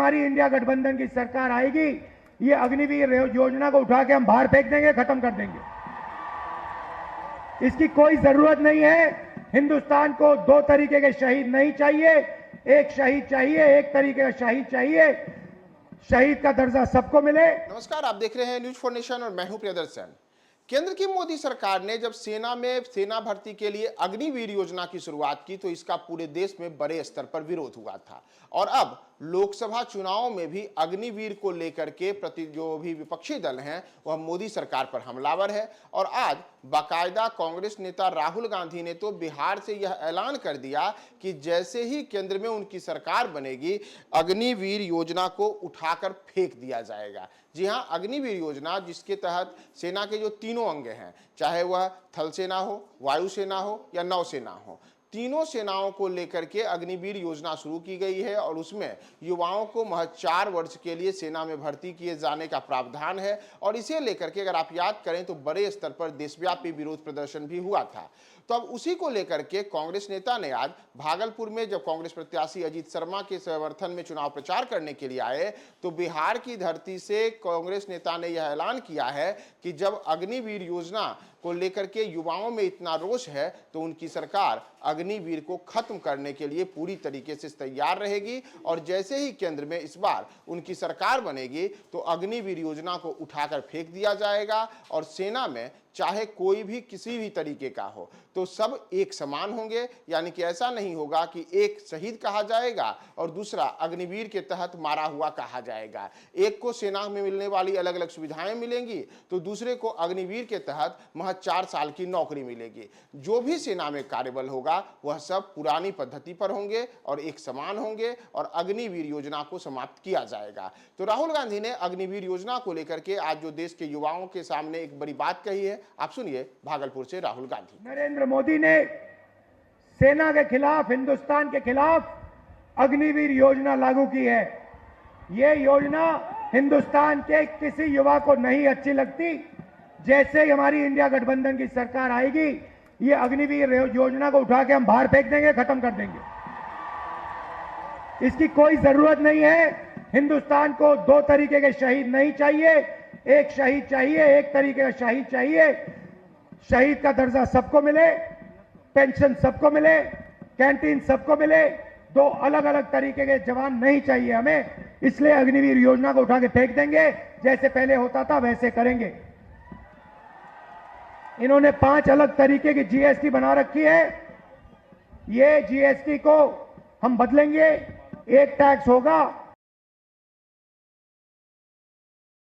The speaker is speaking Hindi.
हमारी इंडिया गठबंधन की सरकार आएगी, ये अग्निवीर योजना को उठा के हम बाहर फेंक देंगे, खत्म कर देंगे। इसकी कोई जरूरत नहीं है। हिंदुस्तान को दो तरीके के शहीद नहीं चाहिए, एक शहीद चाहिए, एक तरीके का शहीद चाहिए। शहीद का दर्जा सबको मिले। नमस्कार, आप देख रहे हैं न्यूज फॉर नेशन और मैं हूं प्रियदर्शन। केंद्र की मोदी सरकार ने जब सेना में सेना भर्ती के लिए अग्निवीर योजना की शुरुआत की तो इसका पूरे देश में बड़े स्तर पर विरोध हुआ था और अब लोकसभा चुनाव में भी अग्निवीर को लेकर के जो भी विपक्षी दल हैं वह मोदी सरकार पर हमलावर है। और आज बाकायदा कांग्रेस नेता राहुल गांधी ने तो बिहार से यह ऐलान कर दिया कि जैसे ही केंद्र में उनकी सरकार बनेगी अग्निवीर योजना को उठाकर फेंक दिया जाएगा। जी हां, अग्निवीर योजना जिसके तहत सेना के जो तीनों अंग हैं, चाहे वह थल सेना हो, वायुसेना हो या नौसेना हो, तीनों सेनाओं को लेकर के अग्निवीर योजना शुरू की गई है और उसमें युवाओं को महज 4 वर्ष के लिए सेना में भर्ती किए जाने का प्रावधान है। और इसे लेकर के अगर आप याद करें तो बड़े स्तर पर देशव्यापी विरोध प्रदर्शन भी हुआ था। तो अब उसी को लेकर के कांग्रेस नेता ने आज भागलपुर में जब कांग्रेस प्रत्याशी अजीत शर्मा के समर्थन में चुनाव प्रचार करने के लिए आए तो बिहार की धरती से कांग्रेस नेता ने यह ऐलान किया है कि जब अग्निवीर योजना को लेकर के युवाओं में इतना रोष है तो उनकी सरकार अग्निवीर को खत्म करने के लिए पूरी तरीके से तैयार रहेगी और जैसे ही केंद्र में इस बार उनकी सरकार बनेगी तो अग्निवीर योजना को उठाकर फेंक दिया जाएगा और सेना में चाहे कोई भी किसी भी तरीके का हो तो सब एक समान होंगे। यानी कि ऐसा नहीं होगा कि एक शहीद कहा जाएगा और दूसरा अग्निवीर के तहत मारा हुआ कहा जाएगा। एक को सेना में मिलने वाली अलग अलग सुविधाएं मिलेंगी तो दूसरे को अग्निवीर के तहत महज 4 साल की नौकरी मिलेगी। जो भी सेना में कार्यबल होगा वह सब पुरानी पद्धति पर होंगे और एक समान होंगे और अग्निवीर योजना को समाप्त किया जाएगा। तो राहुल गांधी ने अग्निवीर योजना को लेकर के आज जो देश के युवाओं के सामने एक बड़ी बात कही है, आप सुनिए भागलपुर से राहुल गांधी। नरेंद्र मोदी ने सेना के खिलाफ, हिंदुस्तान के खिलाफ अग्निवीर योजना लागू की है। यह योजना हिंदुस्तान के किसी युवा को नहीं अच्छी लगती। जैसे ही हमारी इंडिया गठबंधन की सरकार आएगी, ये अग्निवीर योजना को उठा के हम बाहर फेंक देंगे, खत्म कर देंगे। इसकी कोई जरूरत नहीं है। हिंदुस्तान को दो तरीके के शहीद नहीं चाहिए, एक शहीद चाहिए, एक तरीके का शहीद चाहिए। शहीद का दर्जा सबको मिले, पेंशन सबको मिले, कैंटीन सबको मिले। दो अलग अलग तरीके के जवान नहीं चाहिए हमें। इसलिए अग्निवीर योजना को उठा के फेंक देंगे, जैसे पहले होता था वैसे करेंगे। इन्होंने 5 अलग तरीके की जीएसटी बना रखी है। ये जीएसटी को हम बदलेंगे। एक टैक्स होगा